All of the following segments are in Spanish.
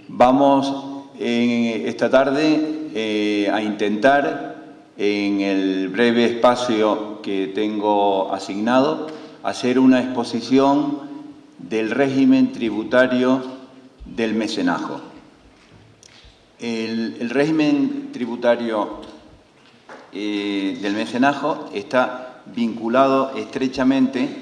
Vamos esta tarde a intentar, en el breve espacio que tengo asignado, hacer una exposición del régimen tributario del mecenazgo. El régimen tributario del mecenazgo está vinculado estrechamente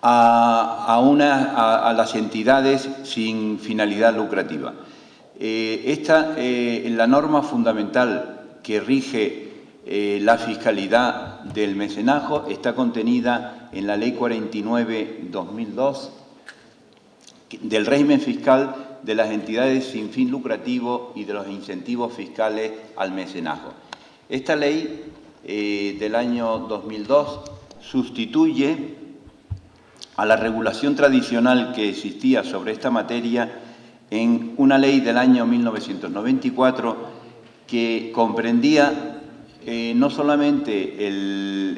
a las entidades sin finalidad lucrativa. La norma fundamental que rige la fiscalidad del mecenazgo está contenida en la Ley 49/2002 del régimen fiscal de las entidades sin fin lucrativo y de los incentivos fiscales al mecenazgo. Esta ley del año 2002 sustituye a la regulación tradicional que existía sobre esta materia en una ley del año 1994 que comprendía no solamente el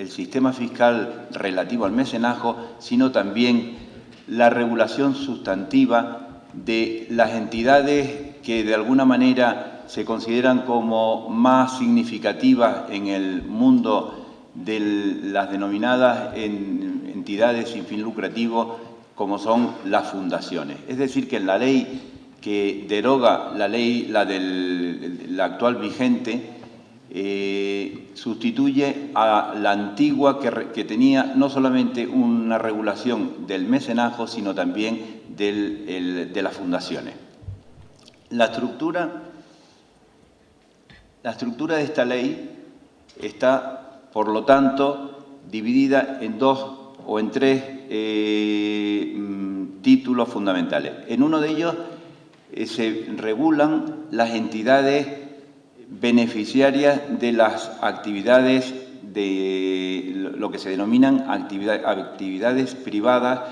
sistema fiscal relativo al mecenazgo, sino también la regulación sustantiva de las entidades que de alguna manera se consideran como más significativas en el mundo de las denominadas entidades sin fin lucrativo, como son las fundaciones. Es decir, que en la ley que deroga la actual vigente, sustituye a la antigua que tenía no solamente una regulación del mecenazgo, sino también de las fundaciones. La estructura de esta ley está, por lo tanto, dividida en dos o en tres títulos fundamentales. En uno de ellos se regulan las entidades beneficiarias de las actividades de lo que se denominan actividades privadas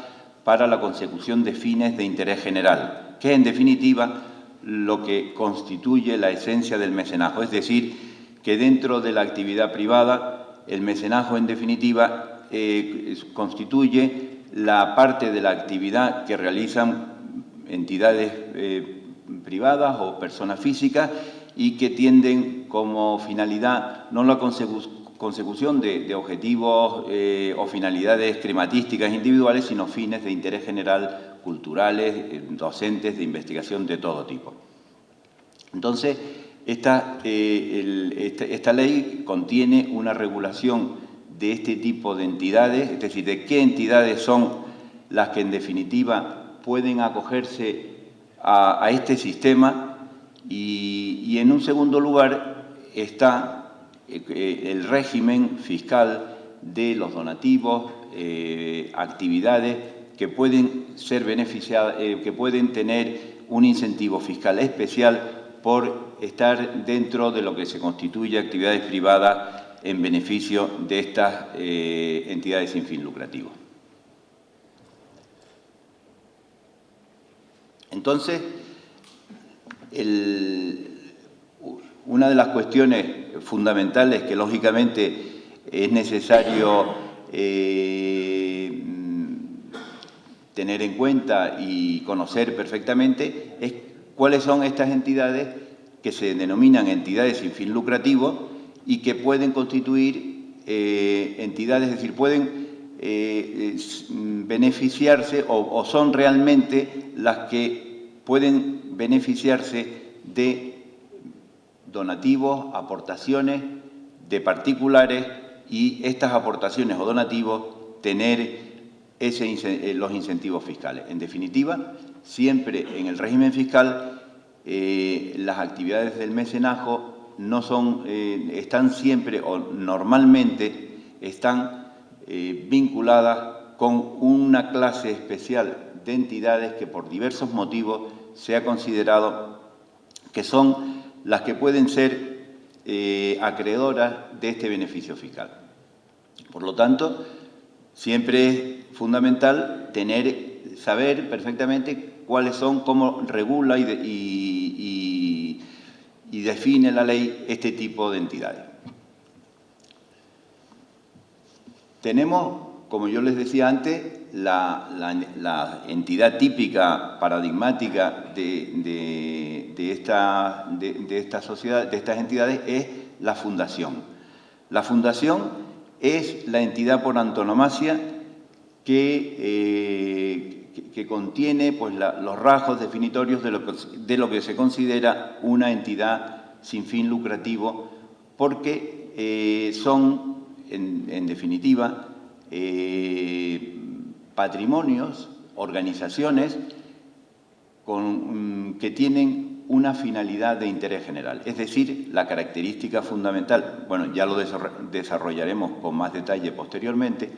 para la consecución de fines de interés general, que es en definitiva lo que constituye la esencia del mecenazgo, es decir, que dentro de la actividad privada el mecenazgo, en definitiva, constituye la parte de la actividad que realizan entidades privadas o personas físicas y que tienden como finalidad no la consecución de objetivos o finalidades crematísticas individuales, sino fines de interés general, culturales, docentes, de investigación de todo tipo. Entonces, esta ley contiene una regulación de este tipo de entidades, es decir, de qué entidades son las que en definitiva pueden acogerse a este sistema y en un segundo lugar está el régimen fiscal de los donativos, actividades que pueden ser beneficiadas, que pueden tener un incentivo fiscal especial por estar dentro de lo que se constituye actividades privadas en beneficio de estas entidades sin fin lucrativo. Entonces, una de las cuestiones fundamentales que lógicamente es necesario tener en cuenta y conocer perfectamente es cuáles son estas entidades que se denominan entidades sin fin lucrativo y que pueden constituir entidades, es decir, pueden beneficiarse o son realmente las que pueden beneficiarse de donativos, aportaciones de particulares y estas aportaciones o donativos tener los incentivos fiscales. En definitiva, siempre en el régimen fiscal las actividades del mecenazgo están siempre o normalmente están vinculadas con una clase especial de entidades que por diversos motivos se ha considerado que son las que pueden ser acreedoras de este beneficio fiscal. Por lo tanto, siempre es fundamental saber perfectamente cuáles son, cómo regula y define la ley este tipo de entidades. Tenemos como yo les decía antes, la entidad típica, paradigmática de esta sociedad, de estas entidades, es la fundación. La fundación es la entidad por antonomasia que contiene pues, los rasgos definitorios de lo que se considera una entidad sin fin lucrativo, porque son, en definitiva, patrimonios, organizaciones que tienen una finalidad de interés general. Es decir, la característica fundamental, bueno, ya lo desarrollaremos con más detalle posteriormente,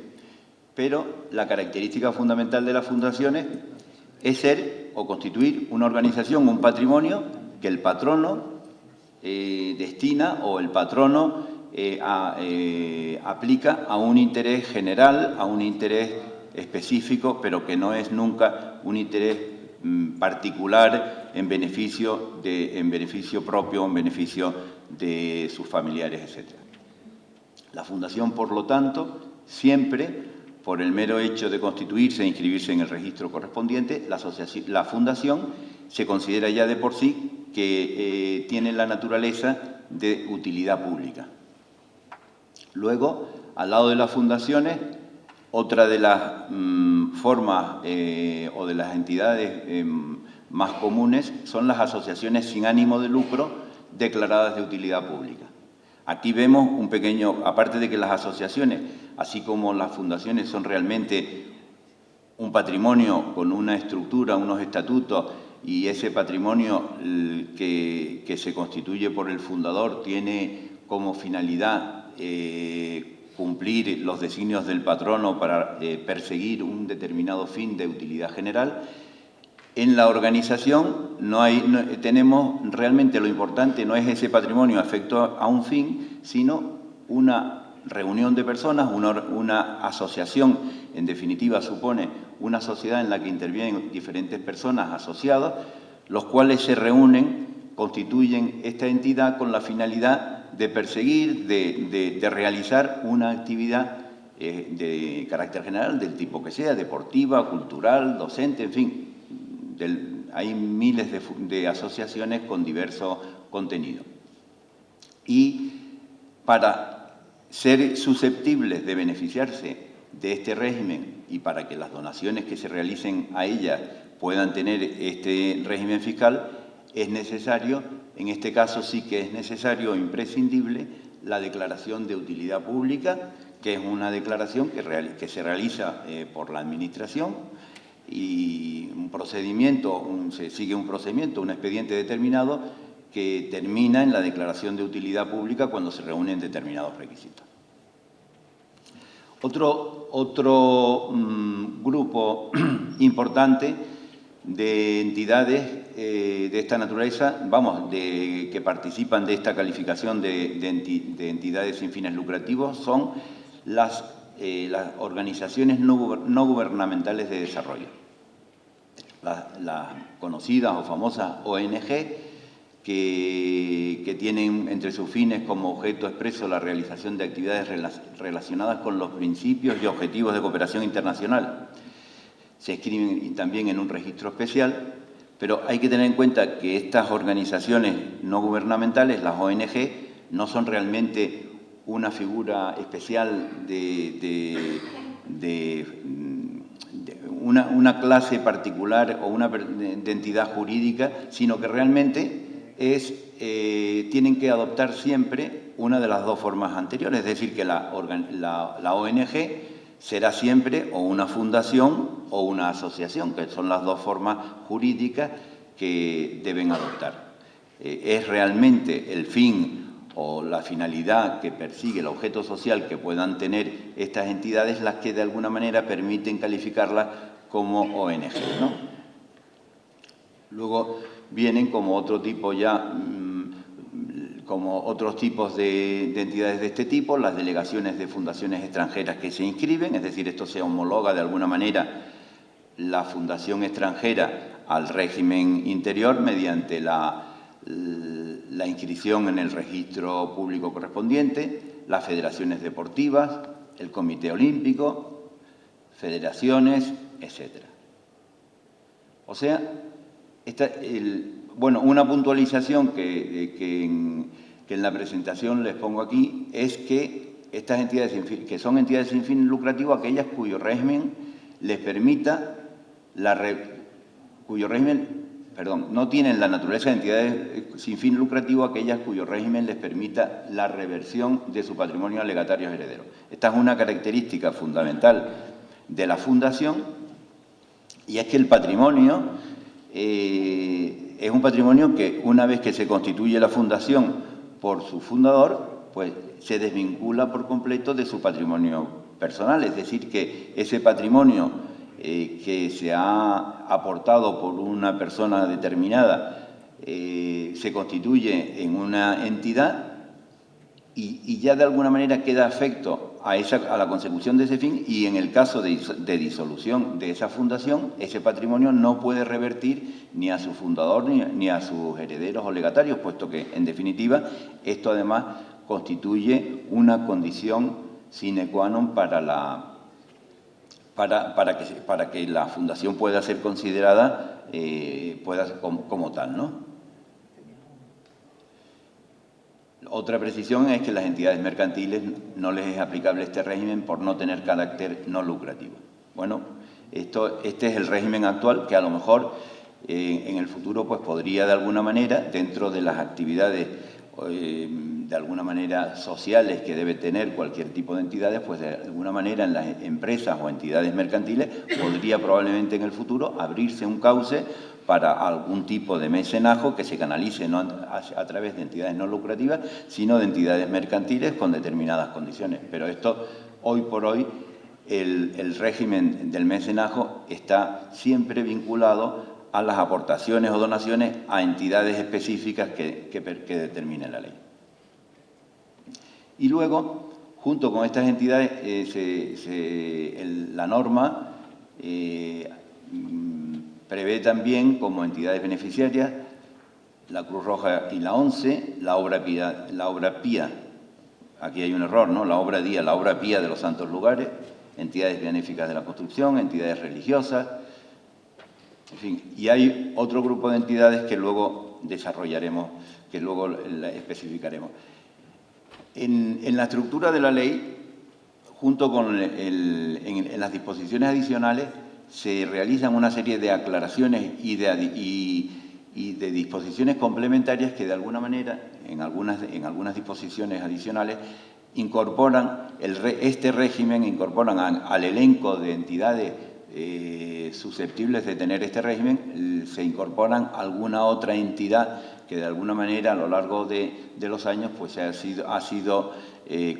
pero la característica fundamental de las fundaciones es ser o constituir una organización, un patrimonio que el patrono destina o el patrono aplica a un interés general, a un interés específico, pero que no es nunca un interés particular en beneficio propio, en beneficio de sus familiares, etc. La fundación, por lo tanto, siempre, por el mero hecho de constituirse e inscribirse en el registro correspondiente, la fundación se considera ya de por sí que tiene la naturaleza de utilidad pública. Luego, al lado de las fundaciones, otra de las formas o de las entidades más comunes son las asociaciones sin ánimo de lucro declaradas de utilidad pública. Aquí vemos un pequeño, aparte de que las asociaciones, así como las fundaciones, son realmente un patrimonio con una estructura, unos estatutos, y ese patrimonio que se constituye por el fundador tiene como finalidad cumplir los designios del patrono para perseguir un determinado fin de utilidad general. En la organización tenemos realmente lo importante no es ese patrimonio afecto a un fin, sino una reunión de personas, una asociación, en definitiva supone una sociedad en la que intervienen diferentes personas asociadas, los cuales se reúnen, constituyen esta entidad con la finalidad de perseguir, de realizar una actividad de carácter general, del tipo que sea, deportiva, cultural, docente, en fin. Hay miles de asociaciones con diversos contenidos. Y para ser susceptibles de beneficiarse de este régimen y para que las donaciones que se realicen a ellas puedan tener este régimen fiscal, es necesario, en este caso sí que es necesario e imprescindible, la declaración de utilidad pública, que es una declaración que se realiza por la Administración y se sigue un procedimiento, un expediente determinado que termina en la declaración de utilidad pública cuando se reúnen determinados requisitos. Otro grupo importante de entidades de esta naturaleza, que participan de esta calificación de entidades sin fines lucrativos, son las organizaciones no gubernamentales de desarrollo. Las conocidas o famosas ONG, que tienen entre sus fines como objeto expreso la realización de actividades relacionadas con los principios y objetivos de cooperación internacional. Se inscriben también en un registro especial, pero hay que tener en cuenta que estas organizaciones no gubernamentales, las ONG, no son realmente una figura especial una clase particular o una de entidad jurídica, sino que realmente tienen que adoptar siempre una de las dos formas anteriores, es decir, que la ONG será siempre o una fundación o una asociación, que son las dos formas jurídicas que deben adoptar. Es realmente el fin o la finalidad que persigue, el objeto social que puedan tener estas entidades, las que de alguna manera permiten calificarlas como ONG, ¿no? Luego vienen como otro tipo como otros tipos de entidades de este tipo, las delegaciones de fundaciones extranjeras que se inscriben, es decir, esto se homologa de alguna manera la fundación extranjera al régimen interior mediante la inscripción en el registro público correspondiente, las federaciones deportivas, el Comité Olímpico, federaciones, etc. O sea, bueno, una puntualización que en la presentación les pongo aquí es que estas entidades que son entidades sin fin lucrativo, aquellas cuyo régimen les permita no tienen la naturaleza de entidades sin fin lucrativo aquellas cuyo régimen les permita la reversión de su patrimonio a legatarios herederos. Esta es una característica fundamental de la fundación, y es que el patrimonio es un patrimonio que, una vez que se constituye la fundación por su fundador, pues se desvincula por completo de su patrimonio personal. Es decir, que ese patrimonio que se ha aportado por una persona determinada se constituye en una entidad y ya de alguna manera queda afecto a la consecución de ese fin, y en el caso de disolución de esa fundación, ese patrimonio no puede revertir ni a su fundador ni a sus herederos o legatarios, puesto que, en definitiva, esto además constituye una condición sine qua non para que la fundación pueda ser considerada como tal, ¿no? Otra precisión es que las entidades mercantiles no les es aplicable este régimen por no tener carácter no lucrativo. Bueno, este es el régimen actual, que a lo mejor en el futuro pues podría de alguna manera, dentro de las actividades de alguna manera sociales que debe tener cualquier tipo de entidades, pues de alguna manera en las empresas o entidades mercantiles podría probablemente en el futuro abrirse un cauce para algún tipo de mecenazgo que se canalice no a través de entidades no lucrativas, sino de entidades mercantiles con determinadas condiciones. Pero esto, hoy por hoy, el régimen del mecenazgo está siempre vinculado a las aportaciones o donaciones a entidades específicas que determine la ley. Y luego, junto con estas entidades, la norma prevé también como entidades beneficiarias la Cruz Roja y la ONCE, la obra pía, aquí hay un error, ¿no? La obra pía de los santos lugares, entidades benéficas de la construcción, entidades religiosas, en fin, y hay otro grupo de entidades que luego desarrollaremos, que luego especificaremos. En la estructura de la ley, junto con en las disposiciones adicionales, se realizan una serie de aclaraciones y de disposiciones complementarias que de alguna manera, en algunas disposiciones adicionales, incorporan este régimen, incorporan al elenco de entidades susceptibles de tener este régimen, se incorporan alguna otra entidad que de alguna manera a lo largo de los años pues ha sido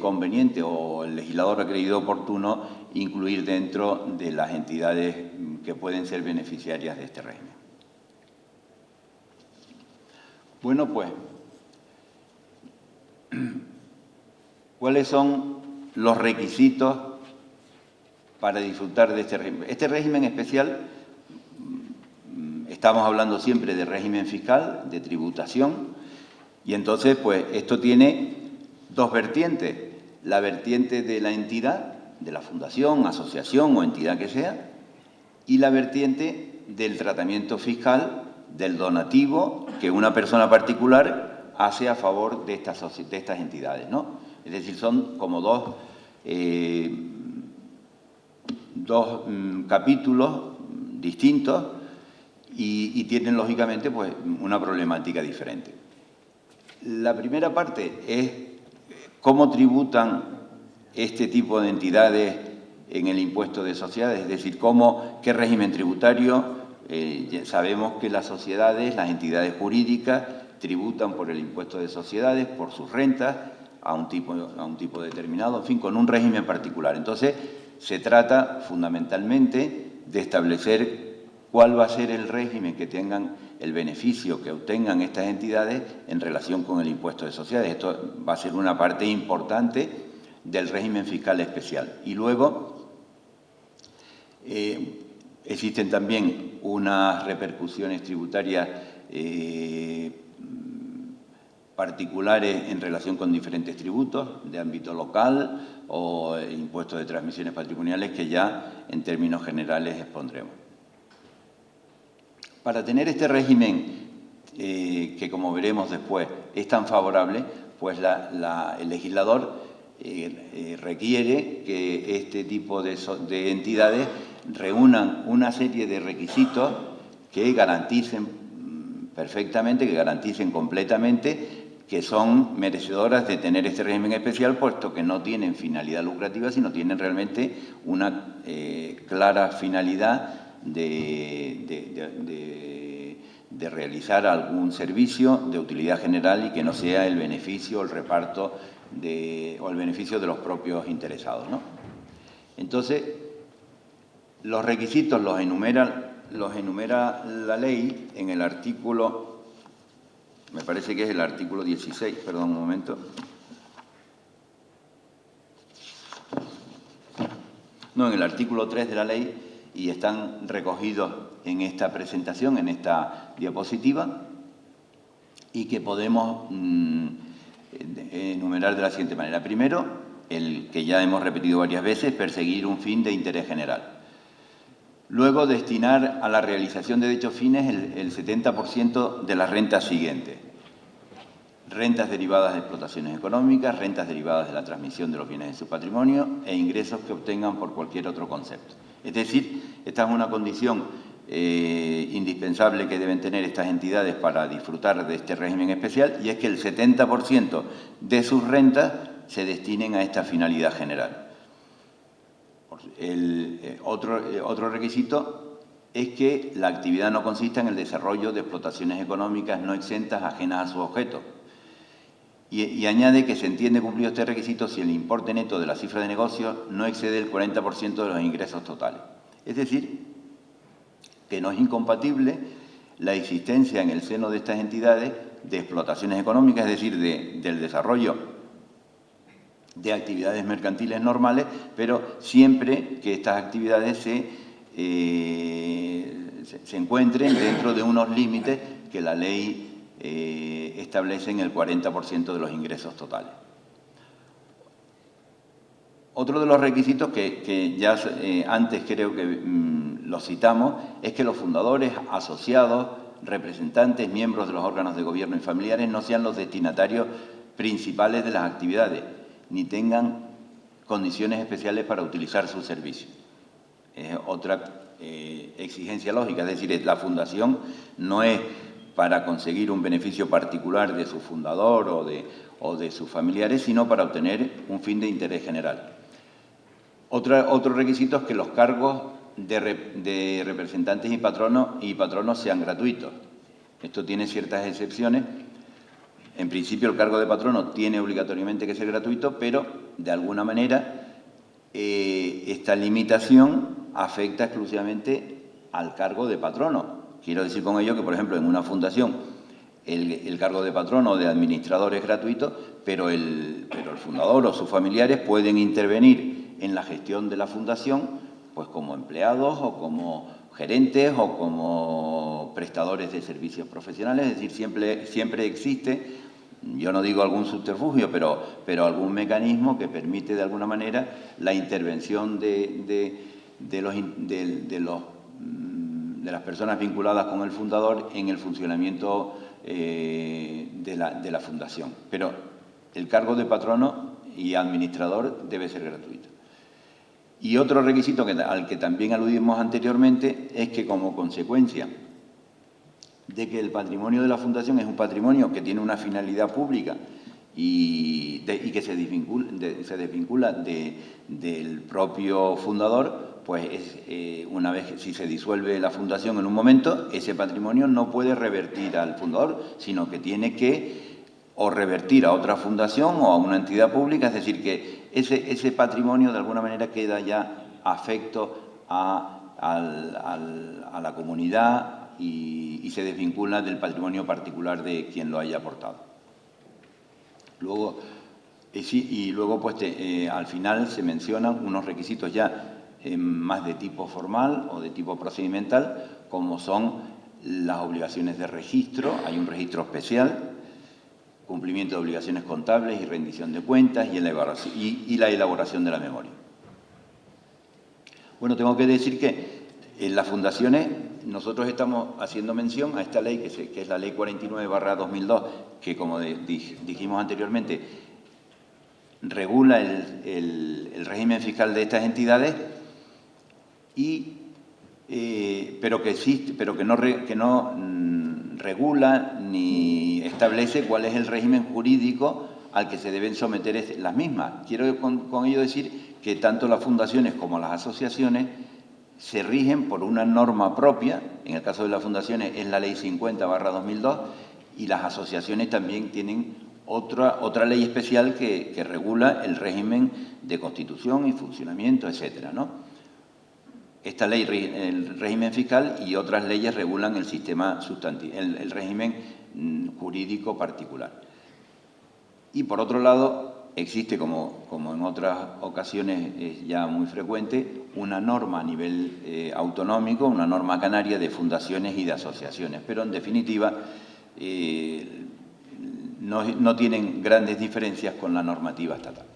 conveniente o el legislador ha creído oportuno incluir dentro de las entidades que pueden ser beneficiarias de este régimen. Bueno, pues, ¿cuáles son los requisitos para disfrutar de este régimen? Este régimen especial, estamos hablando siempre de régimen fiscal, de tributación, y entonces, pues, esto tiene dos vertientes. La vertiente de la entidad, de la fundación, asociación o entidad que sea, y la vertiente del tratamiento fiscal, del donativo que una persona particular hace a favor de estas entidades, ¿no? Es decir, son como dos capítulos distintos y tienen, lógicamente, pues, una problemática diferente. La primera parte es cómo tributan este tipo de entidades en el impuesto de sociedades, es decir, qué régimen tributario. Sabemos que las sociedades, las entidades jurídicas, tributan por el impuesto de sociedades, por sus rentas, a un tipo determinado, en fin, con un régimen particular. Entonces, se trata fundamentalmente de establecer cuál va a ser el régimen que tengan, el beneficio que obtengan estas entidades en relación con el impuesto de sociedades. Esto va a ser una parte importante del régimen fiscal especial. Y luego existen también unas repercusiones tributarias particulares en relación con diferentes tributos de ámbito local o impuestos de transmisiones patrimoniales que ya en términos generales expondremos. Para tener este régimen que, como veremos después, es tan favorable, pues el legislador requiere que este tipo de entidades reúnan una serie de requisitos que garanticen perfectamente, que garanticen completamente que son merecedoras de tener este régimen especial, puesto que no tienen finalidad lucrativa, sino tienen realmente una clara finalidad de realizar algún servicio de utilidad general y que no sea el beneficio, el reparto o el beneficio de los propios interesados, ¿no? Entonces, los requisitos los enumera la ley en el artículo, me parece que es el artículo 16, perdón un momento. No, en el artículo 3 de la ley, y están recogidos en esta presentación, en esta diapositiva, y que podemos enumerar de la siguiente manera. Primero, el que ya hemos repetido varias veces, perseguir un fin de interés general. Luego, destinar a la realización de dichos fines el 70% de las rentas siguientes. Rentas derivadas de explotaciones económicas, rentas derivadas de la transmisión de los bienes de su patrimonio e ingresos que obtengan por cualquier otro concepto. Es decir, esta es una condición indispensable que deben tener estas entidades para disfrutar de este régimen especial, y es que el 70% de sus rentas se destinen a esta finalidad general. Otro requisito es que la actividad no consista en el desarrollo de explotaciones económicas no exentas ajenas a su objeto. Y añade que se entiende cumplido este requisito si el importe neto de la cifra de negocio no excede el 40% de los ingresos totales. Es decir, que no es incompatible la existencia en el seno de estas entidades de explotaciones económicas, es decir, del desarrollo de actividades mercantiles normales, pero siempre que estas actividades se encuentren dentro de unos límites que la ley establece en el 40% de los ingresos totales. Otro de los requisitos que ya antes creo que lo citamos es que los fundadores, asociados, representantes, miembros de los órganos de gobierno y familiares no sean los destinatarios principales de las actividades, ni tengan condiciones especiales para utilizar sus servicios. Es otra exigencia lógica, es decir, la fundación no es para conseguir un beneficio particular de su fundador o de sus familiares, sino para obtener un fin de interés general. Otro requisito es que los cargos de representantes y patronos sean gratuitos. Esto tiene ciertas excepciones. En principio, el cargo de patrono tiene obligatoriamente que ser gratuito, pero, de alguna manera, esta limitación afecta exclusivamente al cargo de patrono. Quiero decir con ello que, por ejemplo, en una fundación, el cargo de patrono o de administrador es gratuito, pero el fundador o sus familiares pueden intervenir en la gestión de la fundación, pues como empleados o como gerentes o como prestadores de servicios profesionales. Es decir, siempre existe, yo no digo algún subterfugio, pero algún mecanismo que permite de alguna manera la intervención de las personas vinculadas con el fundador en el funcionamiento de la fundación. Pero el cargo de patrono y administrador debe ser gratuito. Y otro requisito al que también aludimos anteriormente es que, como consecuencia de que el patrimonio de la fundación es un patrimonio que tiene una finalidad pública y que se desvincula del propio fundador, pues una vez que si se disuelve la fundación en un momento, ese patrimonio no puede revertir al fundador, sino que tiene que o revertir a otra fundación o a una entidad pública, es decir, que ese patrimonio de alguna manera queda ya afecto a la comunidad y se desvincula del patrimonio particular de quien lo haya aportado. Luego, pues, al final se mencionan unos requisitos ya más de tipo formal o de tipo procedimental, como son las obligaciones de registro. Hay un registro especial cumplimiento de obligaciones contables y rendición de cuentas y la elaboración de la memoria. Bueno, tengo que decir que en las fundaciones nosotros estamos haciendo mención a esta ley, que es la Ley 49/2002, que, como dijimos anteriormente, regula el régimen fiscal de estas entidades, pero que no regula ni establece cuál es el régimen jurídico al que se deben someter las mismas. Quiero con ello decir que tanto las fundaciones como las asociaciones se rigen por una norma propia. En el caso de las fundaciones es la Ley 50/2002, y las asociaciones también tienen otra ley especial que regula el régimen de constitución y funcionamiento, etcétera, ¿no? Esta ley, el régimen fiscal, y otras leyes regulan el sistema sustantivo, el régimen jurídico particular. Y por otro lado, existe, como en otras ocasiones es ya muy frecuente, una norma a nivel autonómico, una norma canaria de fundaciones y de asociaciones, pero en definitiva no tienen grandes diferencias con la normativa estatal.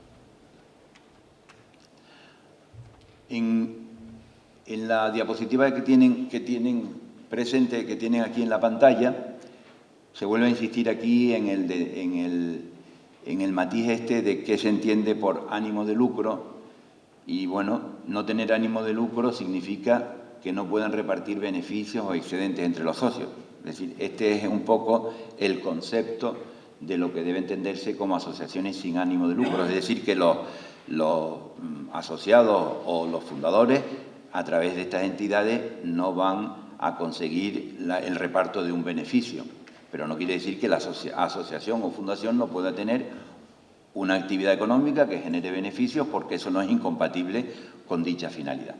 En la diapositiva que tienen presente, que tienen aquí en la pantalla, se vuelve a insistir aquí en el matiz de qué se entiende por ánimo de lucro. Y bueno, no tener ánimo de lucro significa que no puedan repartir beneficios o excedentes entre los socios. Es decir, este es un poco el concepto de lo que debe entenderse como asociaciones sin ánimo de lucro. Es decir, que los asociados o los fundadores, a través de estas entidades, no van a conseguir el reparto de un beneficio. Pero no quiere decir que la asociación o fundación no pueda tener una actividad económica que genere beneficios, porque eso no es incompatible con dicha finalidad.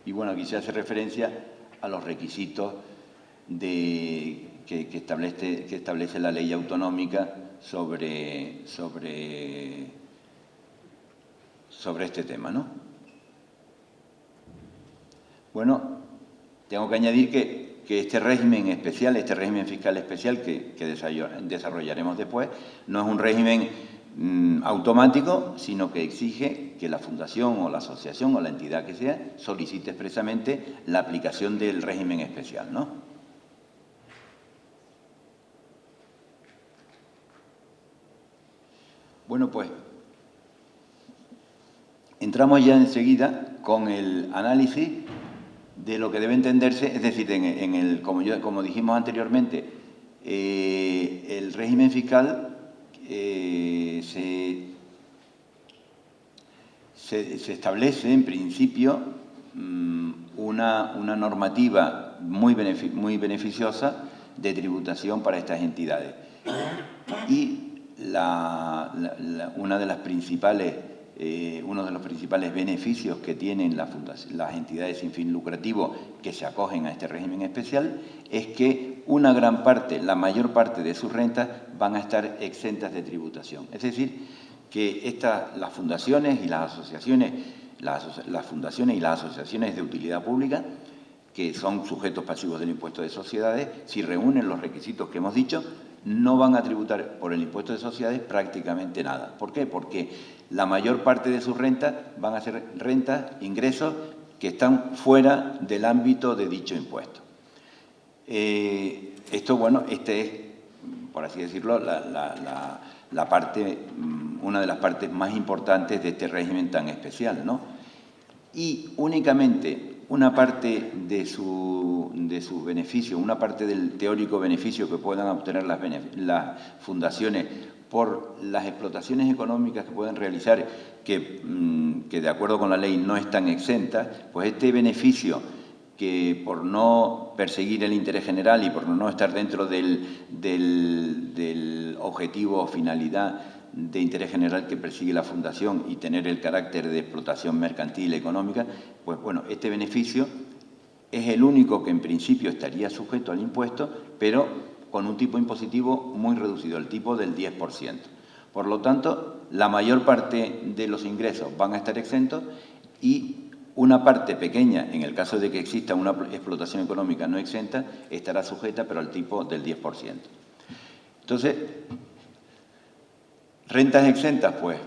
Y bueno, aquí se hace referencia a los requisitos que establece la ley autonómica sobre este tema, ¿no? Bueno, tengo que añadir que este régimen especial, este régimen fiscal especial que desarrollaremos después, no es un régimen automático, sino que exige que la fundación o la asociación o la entidad que sea solicite expresamente la aplicación del régimen especial, ¿no? Bueno, pues entramos ya enseguida con el análisis de lo que debe entenderse, es decir, como dijimos anteriormente, el régimen fiscal se establece en principio una normativa muy beneficiosa de tributación para estas entidades. Y uno de los principales beneficios que tienen las entidades sin fin lucrativo que se acogen a este régimen especial es que la mayor parte de sus rentas van a estar exentas de tributación. Es decir, que las fundaciones y las asociaciones, las fundaciones y las asociaciones de utilidad pública, que son sujetos pasivos del impuesto de sociedades, si reúnen los requisitos que hemos dicho, no van a tributar por el impuesto de sociedades prácticamente nada. ¿Por qué? Porque la mayor parte de sus rentas van a ser ingresos que están fuera del ámbito de dicho impuesto. Este es, por así decirlo, una de las partes más importantes de este régimen tan especial, ¿no? Y únicamente una parte de su beneficio, una parte del teórico beneficio que puedan obtener las fundaciones por las explotaciones económicas que pueden realizar, que de acuerdo con la ley no están exentas, pues este beneficio, que por no perseguir el interés general y por no estar dentro del objetivo o finalidad de interés general que persigue la fundación y tener el carácter de explotación mercantil económica, pues bueno, este beneficio es el único que en principio estaría sujeto al impuesto, pero con un tipo impositivo muy reducido, el tipo del 10%. Por lo tanto, la mayor parte de los ingresos van a estar exentos y Una parte pequeña, en el caso de que exista una explotación económica no exenta, estará sujeta, pero al tipo del 10%. Entonces, rentas exentas, pues,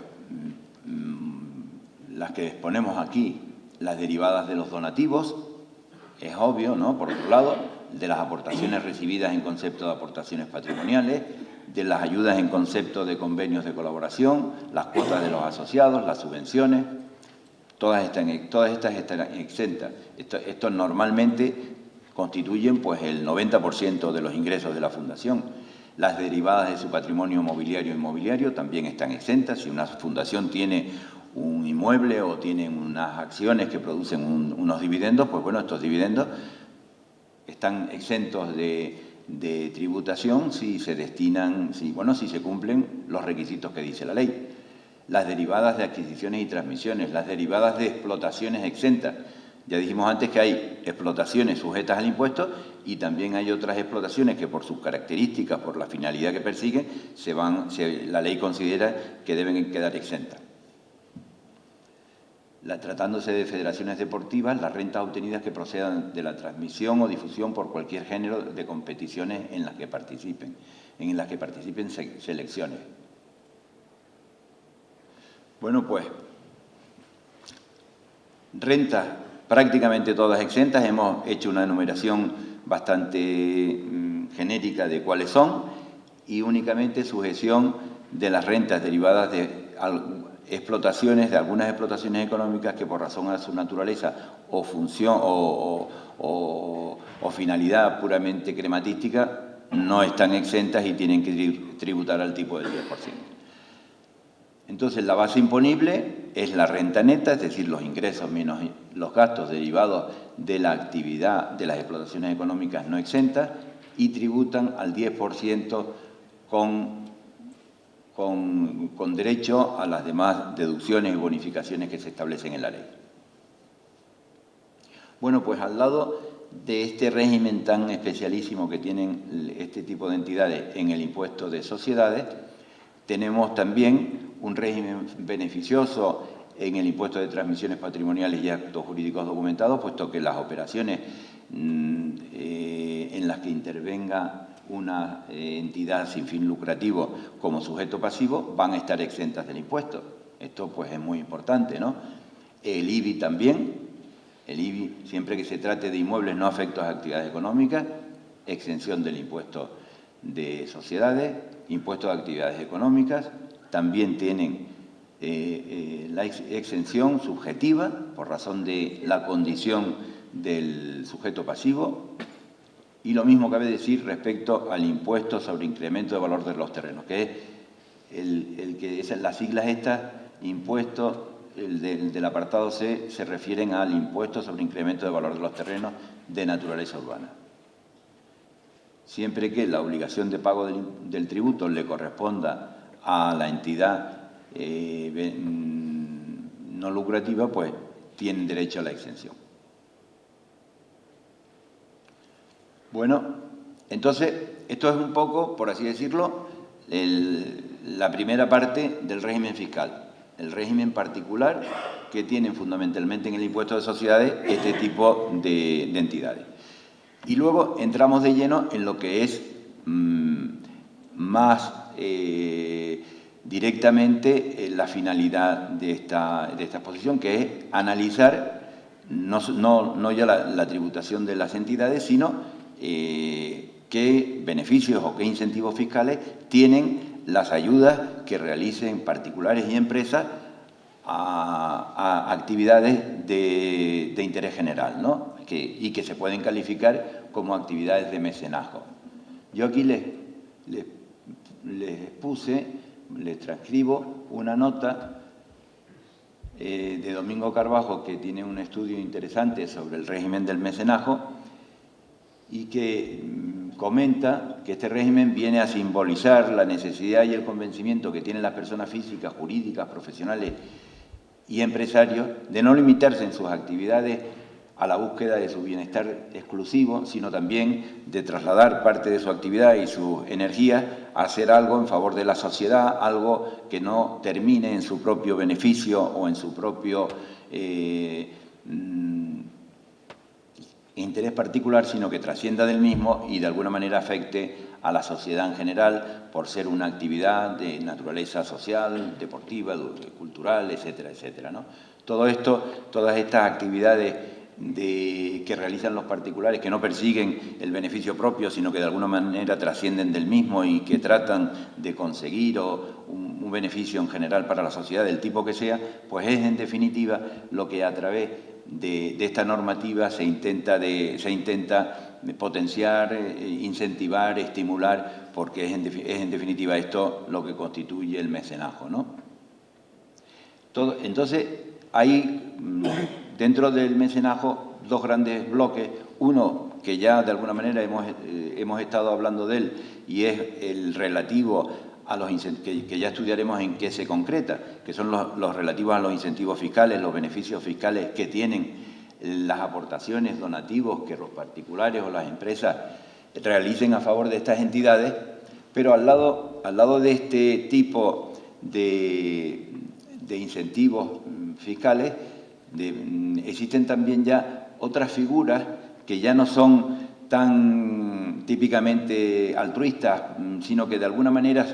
las que exponemos aquí, las derivadas de los donativos, es obvio, ¿no? Por otro lado, de las aportaciones recibidas en concepto de aportaciones patrimoniales, de las ayudas en concepto de convenios de colaboración, las cuotas de los asociados, las subvenciones, todas estas están exentas. Esto normalmente constituyen pues, el 90% de los ingresos de la Fundación. Las derivadas de su patrimonio mobiliario e inmobiliario también están exentas. Si una fundación tiene un inmueble o tiene unas acciones que producen unos dividendos, pues bueno, estos dividendos están exentos de tributación si se destinan, si se cumplen los requisitos que dice la ley. Las derivadas de adquisiciones y transmisiones, las derivadas de explotaciones exentas. Ya dijimos antes que hay explotaciones sujetas al impuesto y también hay otras explotaciones que por sus características, por la finalidad que persiguen, la ley considera que deben quedar exentas. Tratándose de federaciones deportivas, las rentas obtenidas que procedan de la transmisión o difusión por cualquier género de competiciones en las que participen selecciones. Bueno, pues, rentas prácticamente todas exentas. Hemos hecho una enumeración bastante genérica de cuáles son y únicamente sujeción de las rentas derivadas de algunas explotaciones económicas que por razón a su naturaleza o función o finalidad puramente crematística no están exentas y tienen que tributar al tipo del 10%. Entonces, la base imponible es la renta neta, es decir, los ingresos menos los gastos derivados de la actividad de las explotaciones económicas no exentas y tributan al 10% con derecho a las demás deducciones y bonificaciones que se establecen en la ley. Bueno, pues al lado de este régimen tan especialísimo que tienen este tipo de entidades en el impuesto de sociedades, tenemos también un régimen beneficioso en el impuesto de transmisiones patrimoniales y actos jurídicos documentados, puesto que las operaciones en las que intervenga una entidad sin fin lucrativo como sujeto pasivo van a estar exentas del impuesto. Esto pues es muy importante, ¿no? El IBI también. El IBI, siempre que se trate de inmuebles no afectos a actividades económicas, exención del impuesto de sociedades, impuesto de actividades económicas, también tienen la exención subjetiva por razón de la condición del sujeto pasivo. Y lo mismo cabe decir respecto al impuesto sobre incremento de valor de los terrenos, que es las siglas estas, impuesto, del apartado C, se refieren al impuesto sobre incremento de valor de los terrenos de naturaleza urbana. Siempre que la obligación de pago del tributo le corresponda a la entidad no lucrativa, pues tienen derecho a la exención. Bueno, entonces, esto es un poco, por así decirlo, la primera parte del régimen fiscal, el régimen particular que tienen fundamentalmente en el impuesto de sociedades este tipo de entidades. Y luego entramos de lleno en lo que es más directamente la finalidad de esta exposición, que es analizar no ya la tributación de las entidades, sino qué beneficios o qué incentivos fiscales tienen las ayudas que realicen particulares y empresas a actividades de interés general, ¿no? Y que se pueden calificar como actividades de mecenazgo. Yo aquí les transcribo una nota de Domingo Carbajo, que tiene un estudio interesante sobre el régimen del mecenazgo y que comenta que este régimen viene a simbolizar la necesidad y el convencimiento que tienen las personas físicas, jurídicas, profesionales y empresarios de no limitarse en sus actividades a la búsqueda de su bienestar exclusivo, sino también de trasladar parte de su actividad y sus energías a hacer algo en favor de la sociedad, algo que no termine en su propio beneficio o en su propio interés particular, sino que trascienda del mismo y de alguna manera afecte a la sociedad en general por ser una actividad de naturaleza social, deportiva, cultural, etcétera, etcétera, ¿no? Todo esto, todas estas actividades que realizan los particulares, que no persiguen el beneficio propio, sino que de alguna manera trascienden del mismo y que tratan de conseguir un beneficio en general para la sociedad, del tipo que sea, pues es en definitiva lo que a través de esta normativa se intenta potenciar, incentivar, estimular, porque es en definitiva esto lo que constituye el mecenazgo, ¿no? Entonces, hay dentro del mecenazgo dos grandes bloques. Uno que ya de alguna manera hemos estado hablando de él y es el relativo a los que ya estudiaremos en qué se concreta, que son los relativos a los incentivos fiscales, los beneficios fiscales que tienen las aportaciones, donativos que los particulares o las empresas realicen a favor de estas entidades, pero al lado de este tipo de incentivos fiscales existen también ya otras figuras que ya no son tan típicamente altruistas, sino que de alguna manera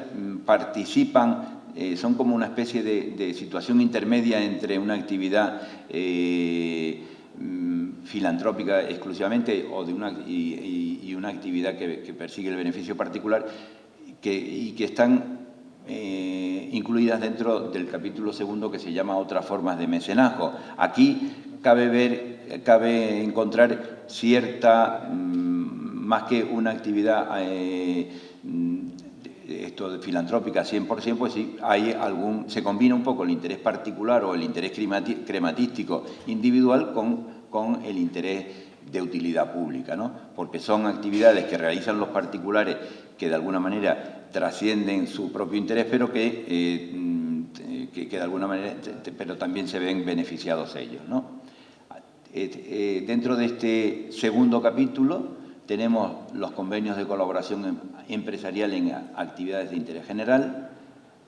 participan, son como una especie de situación intermedia entre una actividad filantrópica exclusivamente y una actividad que persigue el beneficio particular y que están incluidas dentro del capítulo segundo que se llama Otras formas de mecenazgo. Aquí cabe encontrar cierta, más que una actividad filantrópica 100%, pues sí, se combina un poco el interés particular o el interés crematístico individual con el interés de utilidad pública, ¿no? Porque son actividades que realizan los particulares que de alguna manera trascienden su propio interés, pero que de alguna manera, pero también se ven beneficiados ellos, ¿no? Dentro de este segundo capítulo tenemos los convenios de colaboración empresarial en actividades de interés general,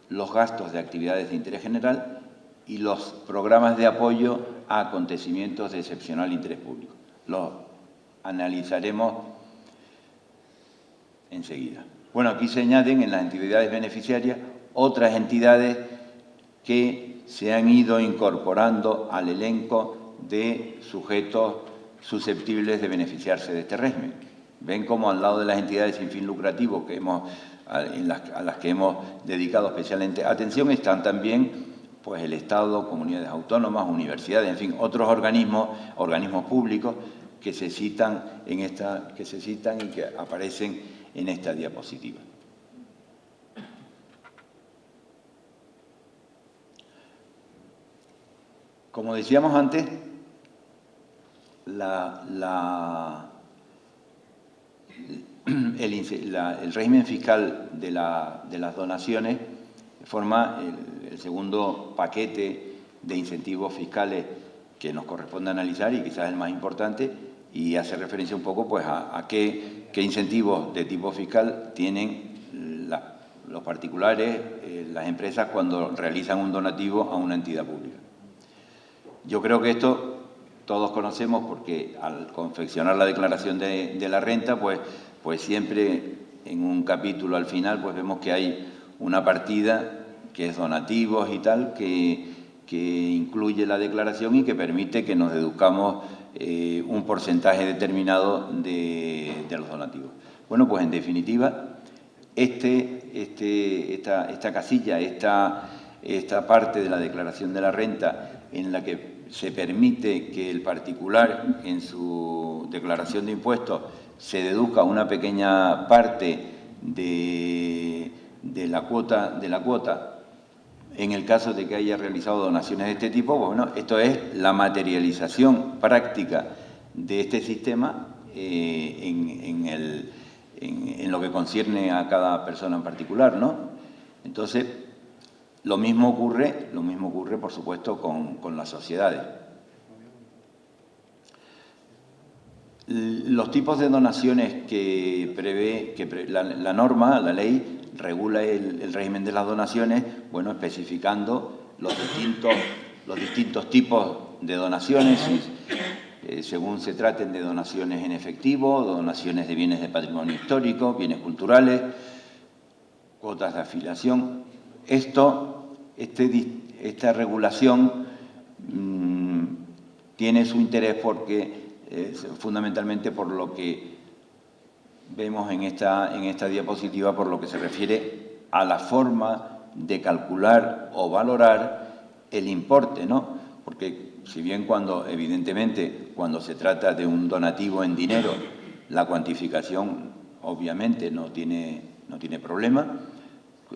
los gastos de actividades de interés general y los programas de apoyo a acontecimientos de excepcional interés público. Los analizaremos enseguida. Bueno, aquí se añaden en las entidades beneficiarias otras entidades que se han ido incorporando al elenco de sujetos susceptibles de beneficiarse de este régimen. Ven cómo al lado de las entidades sin fin lucrativo a las que hemos dedicado especialmente atención están también pues el Estado, comunidades autónomas, universidades, en fin, otros organismos públicos que se citan y que aparecen en esta diapositiva. Como decíamos antes, el régimen fiscal de las donaciones forma el segundo paquete de incentivos fiscales que nos corresponde analizar y quizás el más importante, y hace referencia un poco pues, a qué incentivos de tipo fiscal tienen los particulares, las empresas, cuando realizan un donativo a una entidad pública. Yo creo que esto todos conocemos porque al confeccionar la declaración de la renta, pues siempre en un capítulo al final pues vemos que hay una partida que es donativos y tal, que incluye la declaración y que permite que nos deduzcamos un porcentaje determinado de los donativos. Bueno, pues en definitiva, esta casilla, esta parte de la declaración de la renta en la que se permite que el particular en su declaración de impuestos se deduzca una pequeña parte de la cuota en el caso de que haya realizado donaciones de este tipo. Bueno, esto es la materialización práctica de este sistema en lo que concierne a cada persona en particular, ¿no? Entonces, lo mismo ocurre, por supuesto, con las sociedades. Los tipos de donaciones que prevé la norma, la ley, regula el régimen de las donaciones, bueno, especificando los distintos tipos de donaciones, según se traten de donaciones en efectivo, donaciones de bienes de patrimonio histórico, bienes culturales, cuotas de afiliación. Esta regulación tiene su interés porque, fundamentalmente por lo que vemos en esta diapositiva, por lo que se refiere a la forma de calcular o valorar el importe, ¿no? Porque si bien evidentemente, cuando se trata de un donativo en dinero, la cuantificación obviamente no tiene problema,